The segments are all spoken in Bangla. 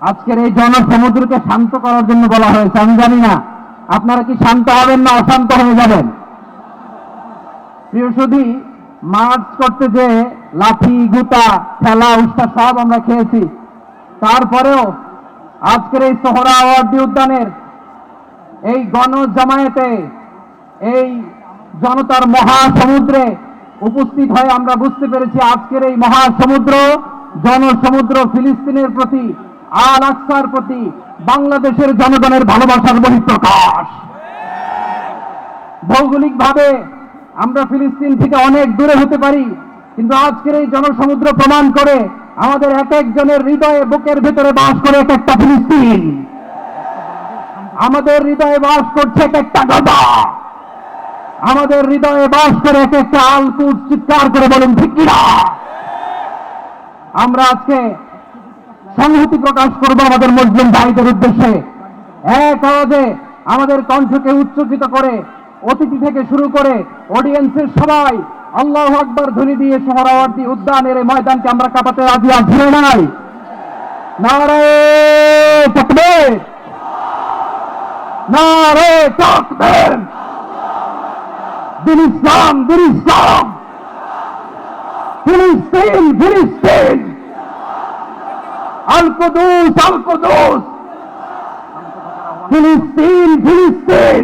আজকের এই জনসমুদ্রকে শান্ত করার জন্য বলা হয়েছে। আমি জানি না আপনারা কি শান্ত হবেন না অশান্ত হয়ে যাবেন। প্রিয় সুধী, মার্চ করতে যে লাঠি গুতা ঠেলা উস্তা সব আমরা খেয়েছি, তারপরেও আজকের এই সোহরাওয়ার্দী উদ্যানের এই গণজামায়াতে এই জনতার মহাসমুদ্রে উপস্থিত হয়ে আমরা বুঝতে পেরেছি আজকের এই মহাসমুদ্র জনসমুদ্র ফিলিস্তিনের প্রতি, আল আকসার প্রতি বাংলাদেশের জনগণের ভালোবাসার বহিঃপ্রকাশ। ভৌগোলিকভাবে আমরা ফিলিস্তিন থেকে অনেক দূরে হতে পারি, কিন্তু আজকের এই জনসমুদ্র প্রমাণ করে আমাদের এক একজনের হৃদয়ে বুকের ভেতরে বাস করে এক একটা ফিলিস্তিন। আমাদের হৃদয়ে বাস করছে এক একটা গাজা, আমাদের হৃদয়ে বাস করে এক একটা আলকুট। চিৎকার করে বলুন ঠিক কিনা। আমরা আজকে সংহতি প্রকাশ করব আমাদের মুসলিম ভাইদের উদ্দেশ্যে। এক আওয়াজে আমাদের কণ্ঠকে উচ্চকিত করে অতিথি থেকে শুরু করে অডিয়েন্সের সবাই আল্লাহু আকবার ধ্বনি দিয়ে সোহরাওয়ার্দী উদ্যানের এই ময়দানকে আমরা কাঁপাতে রাজি আছি না নাই? নারে তাকবীর, নারে তাকবীর। দিন ইসলাম, দিন ইসলাম। ফিলিস্তিন, ফিলিস্তিন। আল কুদুস, আল কুদুস। ফিলিস্তিন, ফিলিস্তিন।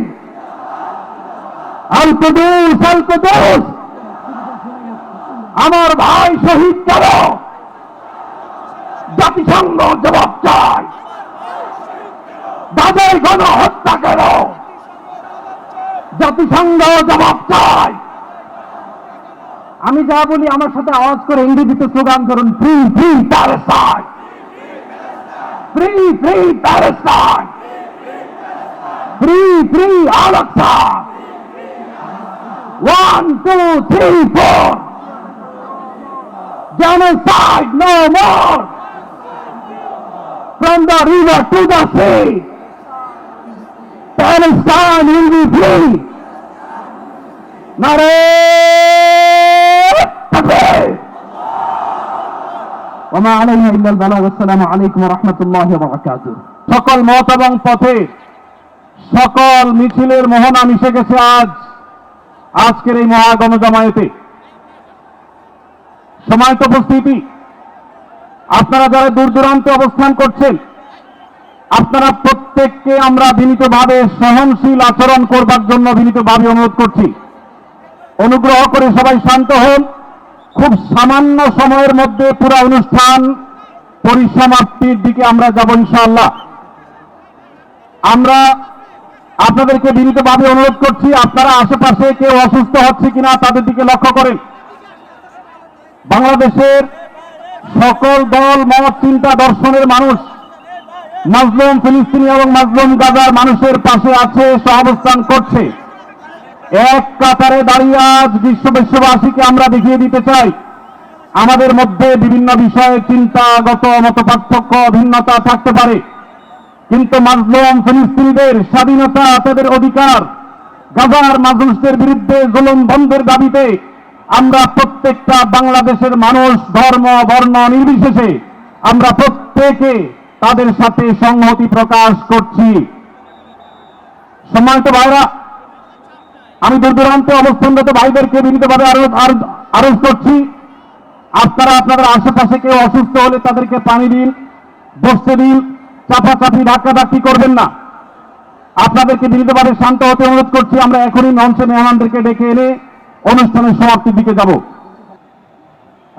আল কুদুস, আল কুদুস। আমার ভাই শহীদ কেন? জাতিসংঘ জবাব চায়। তাদের গণহত্যা কেন? জাতিসংঘ জবাব চায়। আমি যা বলি আমার সাথে আওয়াজ করে ইংরেজিতে স্লোগান করুন, free free Palestine, free free Palestine, free free Al Aqsa. 1 2 3 4, genocide no more, from the river to the sea, Palestine will be free. নারে তাকবীর। ওয়া মা আলাইনা ইল্লা আল বালাগ। আসসালামু আলাইকুম ওয়া রাহমাতুল্লাহি ওয়া বারাকাতুহু। সকল মত এবং পথে সকল মিছিলের মোহনা মিশে গেছে আজকের এই মহা গণজামায়াতে। সময়ত উপস্থিতি, আপনারা যারা দূর দূরান্তে অবস্থান করছেন, আপনারা প্রত্যেককে আমরা বিনীতভাবে সহনশীল আচরণ করবার জন্য বিনীতভাবে অনুরোধ করছি। অনুগ্রহ করে সবাই শান্ত হন। খুব সামান্য সময়ের মধ্যে পুরো অনুষ্ঠান পরিসমাপ্তির দিকে আমরা যাব ইনশাআল্লাহ। আমরা আপনাদেরকে বিনীতভাবে অনুরোধ করছি, আপনারা আশেপাশে কেউ অসুস্থ হচ্ছে কিনা তাদের দিকে লক্ষ্য করেন। বাংলাদেশের সকল দল মত চিন্তা দর্শনের মানুষ মাজলুম ফিলিস্তিনি এবং মাজলুম গাজার মানুষের পাশে আছে, সহাবস্থান করছে। এক কাতারে দাঁড়িয়ে আজ বিশ্ববাসীকে আমরা দেখিয়ে দিতে চাই আমাদের মধ্যে বিভিন্ন বিষয়ে চিন্তাগত মত পার্থক্য ভিন্নতা থাকতে পারে, কিন্তু মাজলুম ফিলিস্তিনিদের স্বাধীনতা, তাদের অধিকার, গাজার মানুষদের বিরুদ্ধে জুলুম বন্ধের দাবিতে আমরা প্রত্যেকটা বাংলাদেশের মানুষ ধর্ম বর্ণ নির্বিশেষে আমরা প্রত্যেকে তাদের সাথে সংহতি প্রকাশ করছি। সম্মানিত ভাইরা, আমি দূর দূরান্তে অবস্থানরত ভাইদেরকে বিনীতভাবে আরজ করছি, আপনারা আপনাদের আশেপাশে কেউ অসুস্থ হলে তাদেরকে পানি দিন, বসতে দিন, চাপাচাপি ধাক্কাধাক্কি করবেন না। আপনাদেরকে বিনীতভাবে শান্ত হতে অনুরোধ করছি। আমরা এখনই মঞ্চে মেহমানদেরকে ডেকে এনে অনুষ্ঠানের সমাপ্তির দিকে যাব।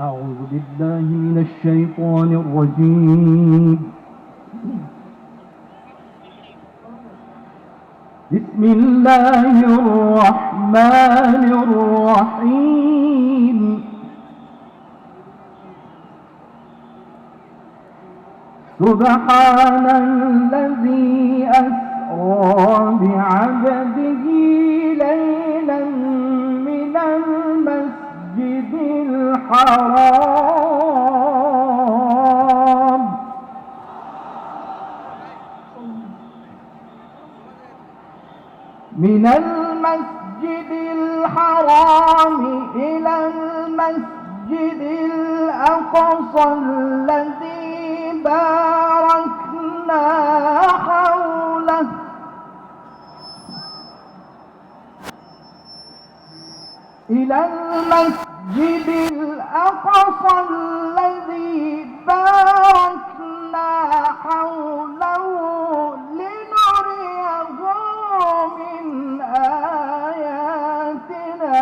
أعوذ بالله من الشيطان الرجيم. بسم الله الرحمن الرحيم. سبحان الذي أسرى بعبده ليلا من المسجد الحرام إلى المسجد الأقصى الذي باركنا حوله إلى المسجد الأقصى الذي باركنا حوله لنريه من آياتنا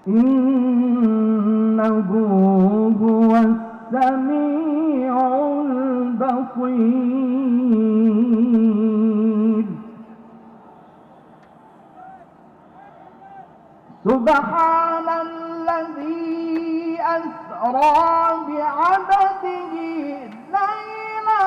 إنه هو السميع البصير سبحان الذي أسرى بعبده ليلا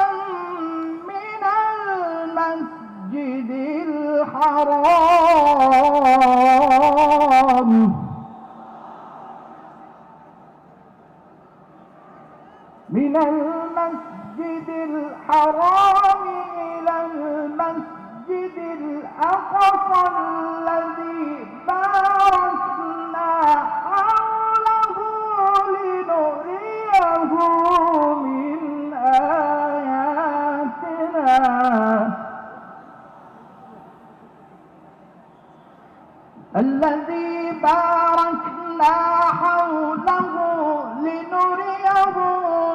من المسجد الحرام إلى المسجد الأقصى الذي باركنا حوله لنريه من آياتنا الذي باركنا حوله لنريه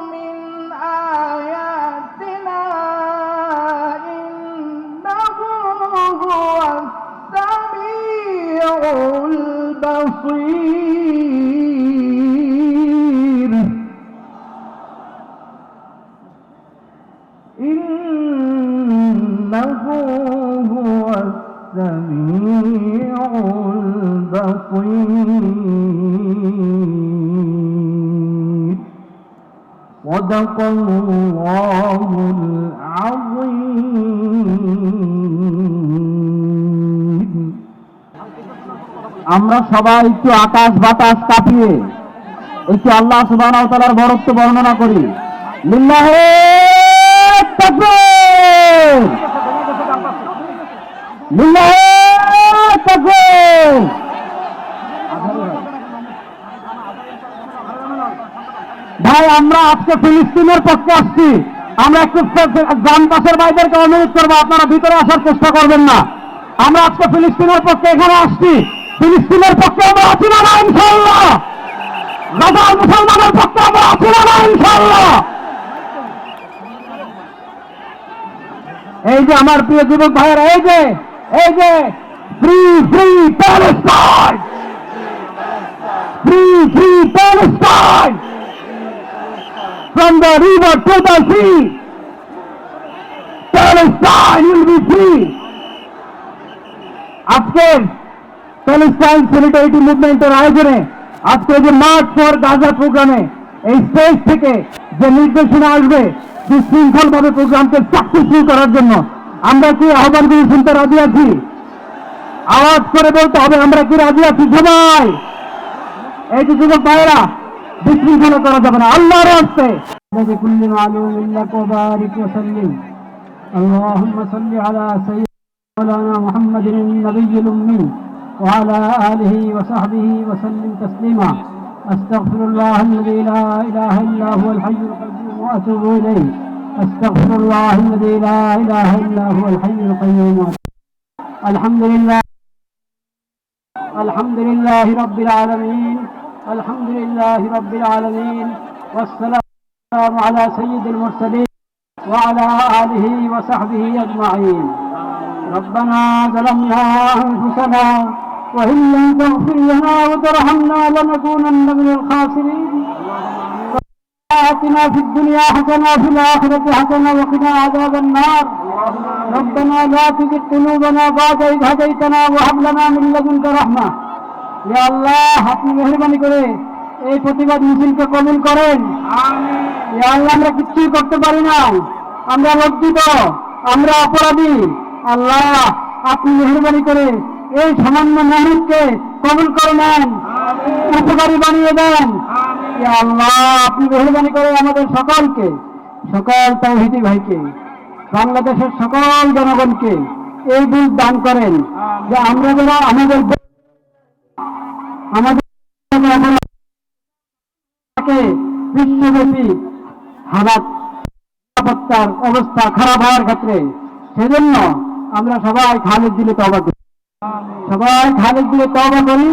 من آياتنا إنه هو السميع البصير إنه هو السميع البصير صدق الله العظيم আমরা সবাই একটু আকাশ বাতাস কাঁপিয়ে একটু আল্লাহ সুবহানাহু ওয়া তাআলার বরত্ব বর্ণনা করি লিল্লাহি তাকবীর লিল্লাহি তাকবীর ভাই আমরা আজকে ফিলিস্তিনের পক্ষে আসছি আমরা একটু গ্রাম পাশের ভাইদেরকে অনুরোধ করবো আপনারা ভিতরে আসার চেষ্টা করবেন না আমরা আজকে ফিলিস্তিনের পক্ষে এখানে আসছি ফিলিস্তিনের পক্ষে আমরা আছি না ইনশাআল্লাহ গাজার মুসলমানের পক্ষে আমরা আছি না ইনশাআল্লাহ এই যে আমার প্রিয় যুবক ভাইয়েরা এই যে free free Palestine free free Palestine from the river to the sea Palestine will be free আজকের প্যালেস্টাইন সলিডারিটি মুভমেন্টের আয়োজনে আজকে যে মার্চ ফর গাজা প্রোগ্রামে এই স্টেজ থেকে যে নির্দেশনা আসবে সুশৃঙ্খলভাবে প্রোগ্রামকে সাকসেসফুল করার জন্য আমরা কি আহ্বানগুলি শুনতে রাজি আছি আওয়াজ করে বলতে হবে আমরা কি রাজি আছি সবাই এই যে যুবক ভাইয়েরা বিশৃঙ্খলা করা যাবে না আল্লাহর রাস্তে بكل معلوم لك وبارك وسلم اللهم صل على سيدنا محمد النبي الأمي وعلى آله وصحبه وسلم تسليما أستغفر الله الذي لا إله إلا هو الحي القيوم وأتوب إليه أستغفر الله الذي لا إله إلا هو الحي القيوم الحمد لله رب العالمين الحمد لله رب العالمين والسلام على سيد المرسلين وعلى آله وصحبه أجمعين ربنا ظلمنا أنفسنا وإن لم تغفر لنا وترحمنا لنكونن من الخاسرين آتنا في الدنيا حسنة وفي الآخرة حسنة وقنا عذاب النار ربنا لا تزغ قلوبنا بعد إذ هديتنا وهب لنا من لدنك رحمة يا الله আপনি মেহেরবানি করে এই প্রতিবাদ মিছিলকে কবুল করেন আমিন ইয়া আল্লাহ আমরা কিছুই করতে পারি না আমরা লজ্জিত আমরা অপরাধী আল্লাহ আপনি মেহেরবানি করে এই সামান্য মেহনতকে কবুল করে নেন আমিন উপকারী বানিয়ে দেন আমিন ইয়া আল্লাহ আপনি মেহেরবানি করে আমাদের সকলকে সকল তাওহীদি ভাইকে বাংলাদেশের সকল জনগণকে এই বুঝ দান করেন যে আমরা যেন আমাদের বিশ্বব্যাপী হালাত নিরাপত্তার অবস্থা খারাপ হওয়ার ক্ষেত্রে সেজন্য আমরা সবাই খালেদ দিলে তওবা করি, সবাই খালেদ দিলে তওবা করি,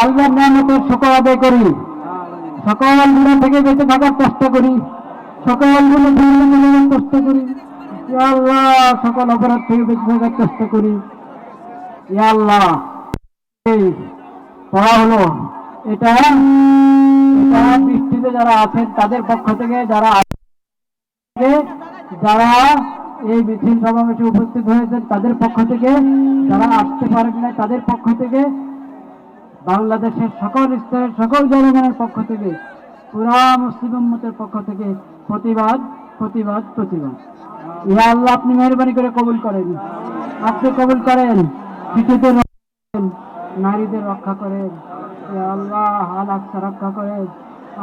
আল্লাহর নিয়ামতের শুকর আদায় করি, সকল গুনাহ থেকে বেঁচে থাকার চেষ্টা করি, সকল গুনাহ থেকে বেঁচে থাকার চেষ্টা করি, ইয়া আল্লাহ সকল অপরাধ থেকে বেঁচে থাকার চেষ্টা করি, ইয়া আল্লাহ। এই পড়া হলো এটা বৃষ্টিতে যারা আছেন তাদের পক্ষ থেকে, যারা এই মিছিল সমাবেশে উপস্থিত হয়েছেন তাদের পক্ষ থেকে, যারা আসতে পারেন না তাদের পক্ষ থেকে, বাংলাদেশের সকল স্তরের সকল জনগণের পক্ষ থেকে, পুরা মুসলিম উম্মতের পক্ষ থেকে প্রতিবাদ প্রতিবাদ প্রতিবাদ। ইয়া আল্লাহ আপনি মেহরবানি করে কবুল করেন, আপনি কবুল করেন, শিশুদের রক্ষা করেন, নারীদের রক্ষা করেন, ইয়া আল্লাহ আল আকসা রক্ষা করেন,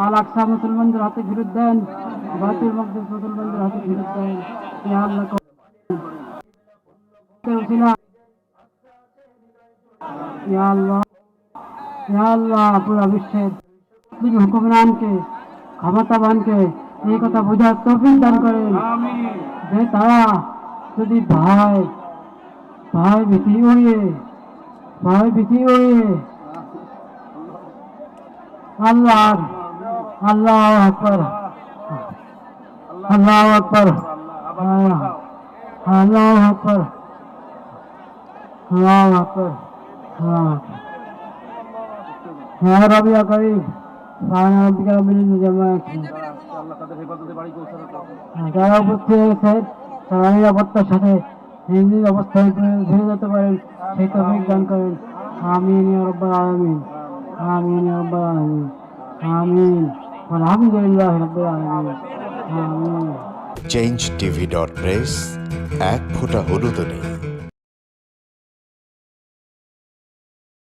আল আকসা মুসলমানদের হাতে ফেরত দেন, বাইতুল মাকদিস মুসলমানদের হাতে ফেরত দেন, ইয়া আল্লাহ ইয়া আল্লাহ ইয়া আল্লাহ পুরা বিশ্বের হুকুমরানকে ক্ষমতাবানকে এই কথা বোঝার তৌফিক দান করেন যে তারা যদি ভয় ভীতি উড়িয়ে আল্লাহ আকবার আল্লাহ আকবার আল্লাহ আকবার আল্লাহ আকবার হ্যাঁ রাবিয়া করিম যারা উপস্থিত হয়েছেন তারা নিরাপত্তার সাথে হিন্দির অবস্থায় ফিরে যেতে পারেন সেই তৌফিক দান করেন। আমিন ইয়া রাব্বাল আলামিন, আমিন ইয়া রাব্বাল আলামিন, আমিন আলহামদুলিল্লাহ রাব্বিল আলামিন, আমিন। চেঞ্জটিভি.প্রেস, এক ফোঁটা হলুদ নেই।